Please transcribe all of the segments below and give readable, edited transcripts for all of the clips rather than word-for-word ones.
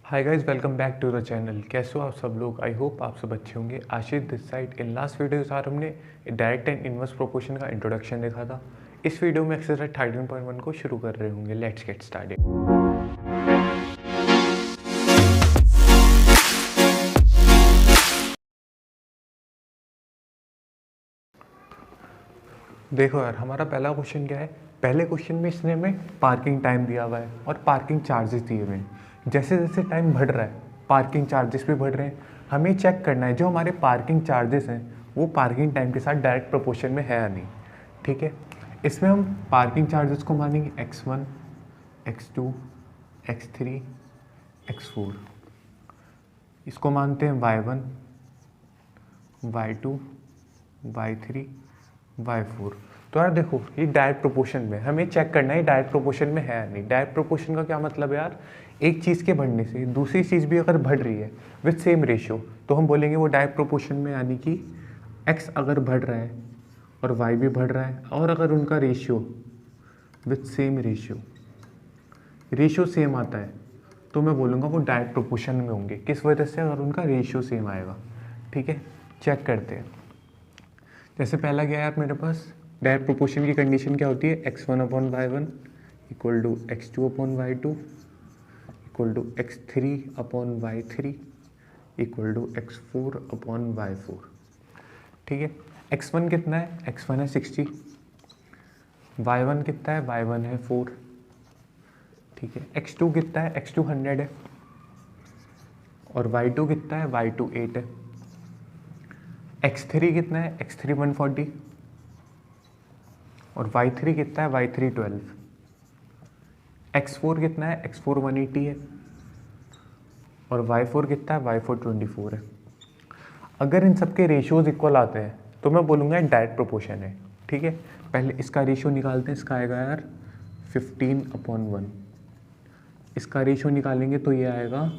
Hi guys, welcome back to the channel. कैसे हो आप सब लोग? आई होप आप सब अच्छे होंगे। Ashish this side. In last video सार हमने डायरेक्ट एंड इनवर्स प्रोपोर्शन का इंट्रोडक्शन देखा था। इस वीडियो में एक्सरसाइज 13.1 को शुरू कर रहे होंगे। Let's get started. देखो यार, हमारा पहला क्वेश्चन क्या है। पहले क्वेश्चन में इसने हमें पार्किंग टाइम दिया हुआ है और पार्किंग चार्जेस दिए हुए हैं। जैसे जैसे टाइम बढ़ रहा है पार्किंग चार्जेस भी बढ़ रहे हैं। हमें चेक करना है जो हमारे पार्किंग चार्जेस हैं वो पार्किंग टाइम के साथ डायरेक्ट प्रोपोर्शन में है या नहीं। ठीक है, इसमें हम पार्किंग चार्जेस को मानेंगे x1, x2, x3, x4। इसको मानते हैं y1, y2, y3, y4। तो यार देखो, ये डायरेक्ट प्रोपोर्शन में हमें चेक करना है डायरेक्ट प्रोपोर्शन में है या नहीं। डायरेक्ट प्रोपोर्शन का क्या मतलब है यार, एक चीज़ के बढ़ने से दूसरी चीज़ भी अगर बढ़ रही है विथ सेम रेशियो तो हम बोलेंगे वो डायरेक्ट प्रोपोर्शन में, यानी कि x अगर बढ़ रहा है और y भी बढ़ रहा है और अगर उनका ratio with same ratio same आता है तो मैं बोलूँगा वो डायरेक्ट प्रोपोर्शन में होंगे। किस वजह से? अगर उनका रेशियो सेम आएगा। ठीक है, चेक करते हैं। जैसे पहला गया यार मेरे पास, डायरेक्ट प्रोपोर्शन की कंडीशन क्या होती है, x1/y1 equal to x2/y2 equal to x3/y3 equal to x4/y4। ठीक है, x1 कितना है? x1 है 60। y1 कितना है? y1 है 4। ठीक है, x2 कितना है? x2 100 है। और y2 कितना है? y2 8 है। x3 कितना है? x3 140। और y3 कितना है? y3 12। x4 कितना है? x4 180 है। और y4 कितना है? y4 24 है। अगर इन सबके रेशियोज इक्वल आते हैं तो मैं बोलूँगा डायरेक्ट प्रोपोर्शन है। ठीक है, पहले इसका रेशियो निकालते हैं। इसका आएगा यार 15/1। इसका रेशियो निकालेंगे तो ये आएगा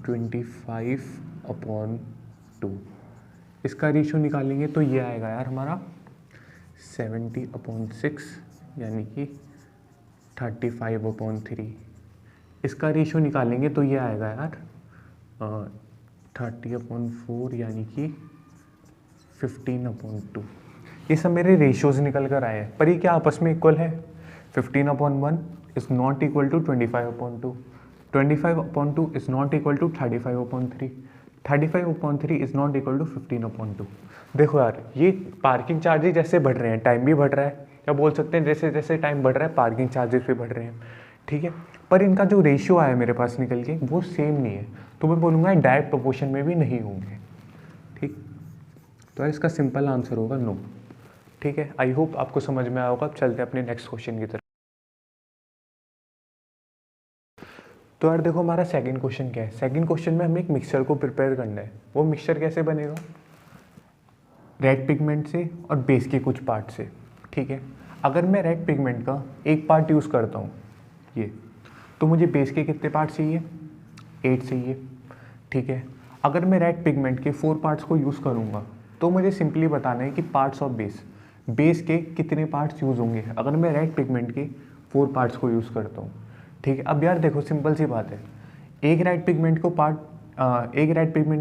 25/2। इसका रेशियो निकालेंगे तो ये आएगा यार हमारा 70/6, यानी कि 35/3। इसका रेशियो निकालेंगे तो ये आएगा यार 30/4, यानी कि 15/2। ये सब मेरे रेशियोज निकल कर आए हैं, पर ये क्या आपस में इक्वल है? 15/1 is not equal to 25/2। 25/2 is not equal to 35/3। 35/3 is not equal to 15/2। देखो यार, ये पार्किंग चार्जेस जैसे बढ़ रहे हैं टाइम भी बढ़ रहा है, या बोल सकते हैं जैसे जैसे टाइम बढ़ रहा है पार्किंग चार्जेस भी बढ़ रहे हैं। ठीक है, पर इनका जो रेशियो आया मेरे पास निकल के वो सेम नहीं है, तो मैं बोलूँगा डायरेक्ट प्रोपोर्शन में भी नहीं होंगे। ठीक, तो इसका सिंपल आंसर होगा नो। ठीक है, आई होप आपको समझ में आया होगा। अब चलते हैं अपने नेक्स्ट क्वेश्चन की तरफ। तो यार देखो, हमारा सेकंड क्वेश्चन क्या है। सेकंड क्वेश्चन में हमें एक मिक्सचर को प्रिपेयर करना है। वो मिक्सचर कैसे बनेगा? रेड पिगमेंट से और बेस के कुछ पार्ट से। ठीक है, अगर मैं रेड पिगमेंट का एक पार्ट यूज़ करता हूँ ये, तो मुझे बेस के कितने पार्ट चाहिए? 8 चाहिए। ठीक है, अगर मैं रेड पिगमेंट के 4 पार्ट्स को यूज़ करूँगा तो मुझे सिंपली बताना है कि पार्ट्स ऑफ बेस के कितने पार्ट्स यूज़ होंगे अगर मैं रेड पिगमेंट के 4 पार्ट्स को यूज़ करता हूँ। ठीक है, अब यार देखो, सिंपल सी बात है। एक रेड पिगमेंट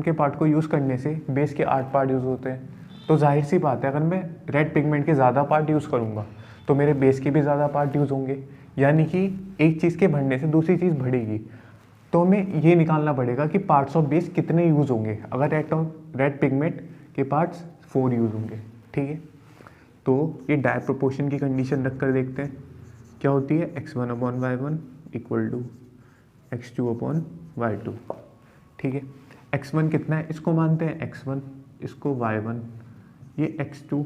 के पार्ट को यूज़ करने से बेस के 8 पार्ट यूज़ होते हैं। तो जाहिर सी बात है, अगर मैं रेड पिगमेंट के ज़्यादा पार्ट यूज़ करूँगा तो मेरे बेस के भी ज़्यादा पार्ट यूज़ होंगे, यानी कि एक चीज़ के बढ़ने से दूसरी चीज़ बढ़ेगी। तो हमें ये निकालना पड़ेगा कि पार्ट्स ऑफ बेस कितने यूज़ होंगे। अगर रेड पिगमेंट के पार्ट्स 4 यूज़ होंगे। ठीक है, तो ये डायरेक्ट प्रोपोर्शन की कंडीशन रख कर देखते हैं क्या होती है। x1/y1 equal to x2/y2। ठीक है, x1 कितना है? इसको मानते हैं x1, इसको y1, ये x2,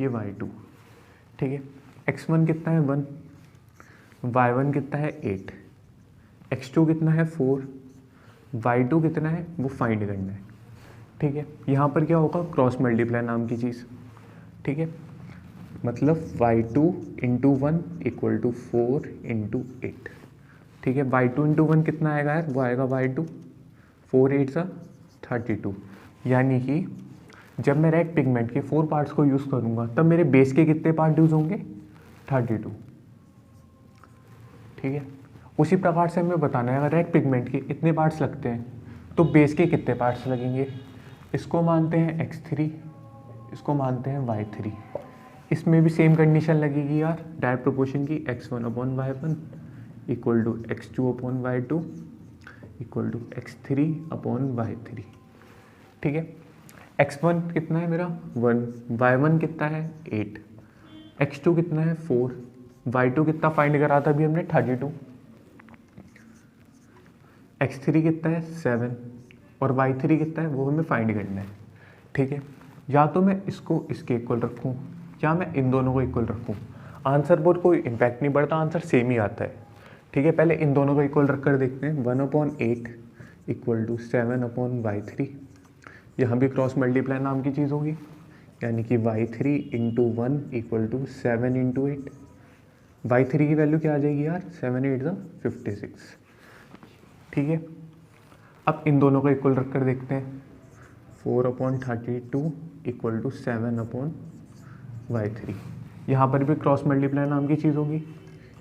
ये y2। ठीक है, x1 कितना है? 1, y1 कितना है? 8, x2 कितना है? 4, y2 कितना है वो फाइंड करना है। ठीक है, यहाँ पर क्या होगा? क्रॉस मल्टीप्लाई नाम की चीज़। ठीक है, मतलब y2 into 1 equal to 4 into 8। ठीक है, y2 इंटू 1 कितना आएगा यार? वो आएगा y2, 4 8 सा 32। यानी कि जब मैं रेड पिगमेंट के 4 पार्ट्स को यूज़ करूँगा तब मेरे बेस के कितने पार्ट यूज़ होंगे? 32। ठीक है, उसी प्रकार से हमें बताना है अगर रेड पिगमेंट के इतने पार्ट्स लगते हैं तो बेस के कितने पार्ट्स लगेंगे। इसको मानते हैं x3, इसको मानते हैं y3। इसमें भी सेम कंडीशन लगेगी यार, डायरेक्ट प्रोपोर्शन की, x1/y1 equal to x2/y2 equal to x3/y3। ठीक है, x1 कितना है मेरा 1, y1 कितना है 8, x2 कितना है 4, y2 कितना फाइंड करा था अभी हमने 32, x3 कितना है 7 और y3 कितना है वो हमें फाइंड करना है। ठीक है, या तो मैं इसको इसके इक्वल रखूँ या मैं इन दोनों को इक्वल रखूँ, आंसर पर कोई इम्पैक्ट नहीं पड़ता, आंसर सेम ही आता है। ठीक है, पहले इन दोनों को इक्वल रख कर देखते हैं। 1/8 इक्वल टू 7/y3, यहाँ भी क्रॉस मल्टीप्लाई नाम की चीज़ होगी, यानी कि y3 into 1 equal to 7 into 8। y3 की वैल्यू क्या आ जाएगी यार, 7 8 56। ठीक है, अब इन दोनों को इक्वल रख कर देखते हैं। 4/32 इक्वल टू 7/y3, यहाँ पर भी क्रॉस मल्टीप्लाई नाम की चीज़ होगी,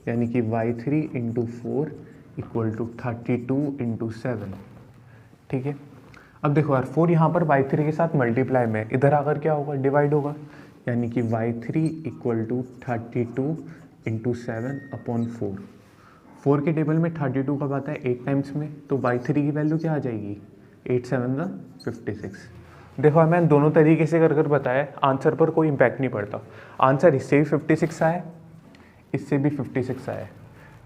यानी कि y3 into 4 equal to 32 into 7। ठीक है, अब देखो यार 4 यहाँ पर y3 के साथ मल्टीप्लाई में, इधर आकर क्या होगा, डिवाइड होगा, यानी कि y3 इक्वल टू 32 इंटू 7/4। 4 के टेबल में 32 कब आता है 8 टाइम्स में, तो y3 की वैल्यू क्या आ जाएगी 8 7 56। देखो मैं दोनों तरीके से कर बताया, आंसर पर कोई इम्पैक्ट नहीं पड़ता, आंसर इससे भी 56 आया, इससे भी 56 आया।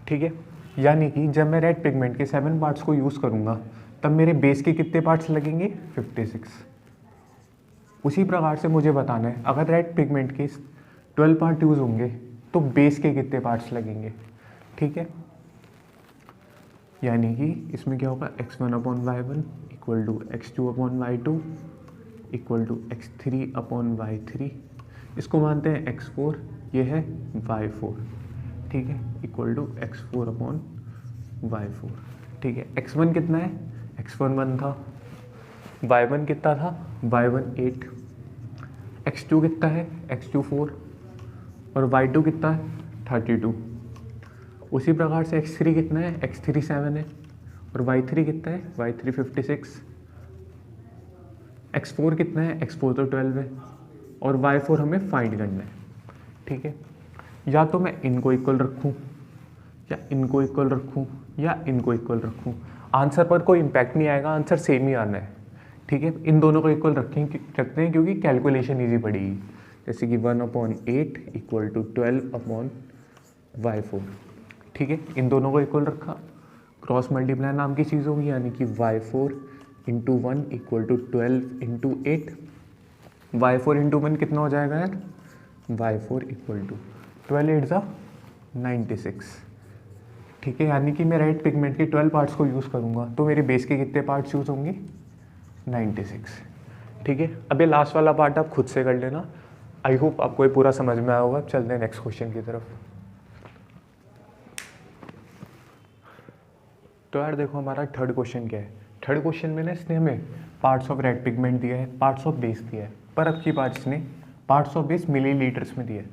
ठीक है, यानी कि जब मैं रेड पिगमेंट के 7 पार्ट्स को यूज़ करूँगा तब मेरे बेस के कितने पार्ट्स लगेंगे 56। उसी प्रकार से मुझे बताना है अगर रेड पिगमेंट के 12 पार्ट यूज़ होंगे तो बेस के कितने पार्ट्स लगेंगे। ठीक है, यानी कि इसमें क्या होगा x1/y1 equal to x2/y2 equal to x3/y3, इसको मानते हैं x4, ये है y4। ठीक है, इक्वल टू x4/y4। ठीक है, x1 कितना है, x1 1 था, y1 कितना था, y1 8, x2 कितना है, x2 4 और y2 कितना है 32। उसी प्रकार से x3 कितना है, x3 7 है और y3 कितना है, y3 56, x4 कितना है, x4 तो 12 है और y4 हमें फाइंड करना है। ठीक है, या तो मैं इनको इक्वल रखूं या इनको इक्वल रखूं या इनको इक्वल रखूं, आंसर पर कोई इम्पैक्ट नहीं आएगा, आंसर सेम ही आना है। ठीक है, इन दोनों को इक्वल रखते हैं क्योंकि कैलकुलेशन ईजी पड़ेगी, जैसे कि 1/8 इक्वल टू 12/y4। ठीक है, इन दोनों को इक्वल रखा, क्रॉस मल्टीप्लाई नाम की चीज़ होगी, यानी कि y4 into 1 equal to 12 into 8। y4 into 1 कितना हो जाएगा यार, y4 इक्वल टू 12 8 96। ठीक है, यानी कि मैं रेड पिगमेंट के 12 पार्ट्स को यूज़ करूँगा तो मेरे बेस के कितने पार्ट्स यूज़ होंगे 96। ठीक है, अब ये लास्ट वाला पार्ट आप खुद से कर लेना, आई होप आपको ये पूरा समझ में आया होगा। अब चलते हैं नेक्स्ट क्वेश्चन की तरफ। तो यार देखो हमारा थर्ड क्वेश्चन क्या है, थर्ड क्वेश्चन में ना इसने हमें पार्ट्स ऑफ रेड पिगमेंट दिया है, पार्ट्स ऑफ बेस दिया है, पर अब की बात इसने पार्ट्स ऑफ बेस मिलीलीटर्स में दिया है।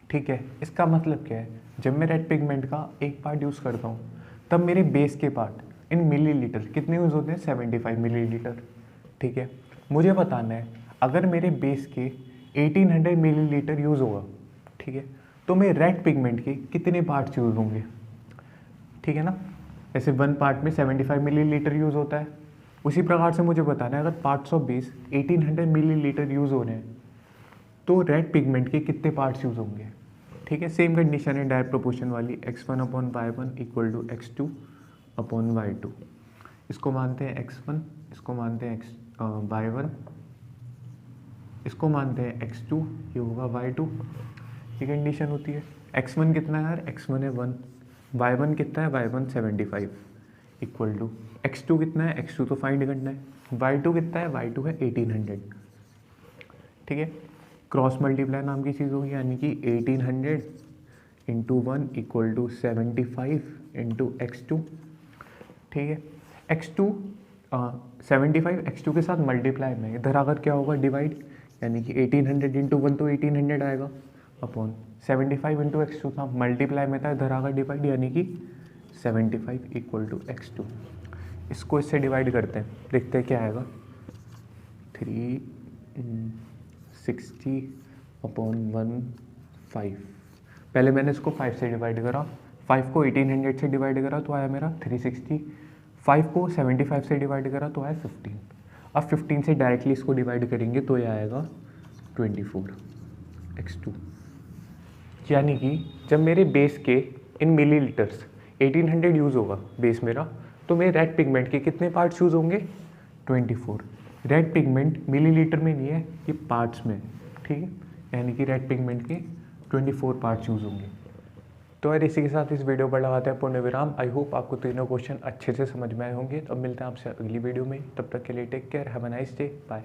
ठीक है, इसका मतलब क्या है, जब मैं रेड पिगमेंट का एक पार्ट यूज़ करता हूँ तब मेरे बेस के पार्ट इन मिलीलीटर कितने यूज़ होते हैं 75 मिलीलीटर। ठीक है, मुझे बताना है अगर मेरे बेस के 1800 मिलीलीटर यूज़ होगा, ठीक है, तो मेरे रेड पिगमेंट के कितने पार्ट्स यूज़ होंगे। ठीक है ना, जैसे 1 पार्ट में 75 मिलीलीटर यूज़ होता है, उसी प्रकार से मुझे बताना है अगर parts of base 1800 millilitre use हो रहे हैं तो रेड पिगमेंट के कितने पार्ट्स यूज़ होंगे। ठीक है, सेम कंडीशन है डायरेक्ट प्रोपोर्शन वाली, x1/y1 इक्वल टू x2/y2। इसको मानते हैं x1, इसको मानते हैं y1, इसको मानते हैं x2, ये होगा y2। ये कंडीशन होती है। x1 कितना है यार, x1 है 1, y1 कितना है, y1 75 इक्वल टू x2 कितना है, x2 तो फाइंड करना है, y2 कितना है, y2 है 1800। ठीक है, क्रॉस मल्टीप्लाई नाम की चीज़ होगी, यानी कि 1800 into 1 equal to 75 into x2। ठीक है, x2 75 x2 के साथ मल्टीप्लाई में, इधर अगर क्या होगा डिवाइड, यानी कि 1800 इंटू 1 तो 1800 आएगा अपॉन 75 इंटू x2 था, मल्टीप्लाई में था, इधर आकर डिवाइड, यानी कि 75 इक्वल टू x2। इसको इससे डिवाइड करते हैं, देखते हैं क्या आएगा। 360 अपॉन 1/5। पहले मैंने इसको 5 से डिवाइड करा, 5 को 1800 से डिवाइड करा तो आया मेरा 360, 5 को 75 से डिवाइड करा तो आया 15। अब 15 से डायरेक्टली इसको डिवाइड करेंगे तो ये आएगा 24x2। यानी कि जब मेरे बेस के इन मिलीलीटर्स 1800 यूज़ होगा बेस मेरा, तो मेरे रेड पिगमेंट के कितने पार्ट्स यूज़ होंगे? 24। रेड पिगमेंट मिलीलीटर में नहीं है, ये पार्ट्स में, ठीक है। यानी कि रेड पिगमेंट के 24 पार्ट्स यूज़ होंगे। तो यार इसी के साथ इस वीडियो पर लगाते हैं पूर्ण विराम। आई होप आपको तीनों क्वेश्चन अच्छे से समझ में आए होंगे। अब मिलते हैं आपसे अगली वीडियो में, तब तक के लिए take care, have a nice day, bye.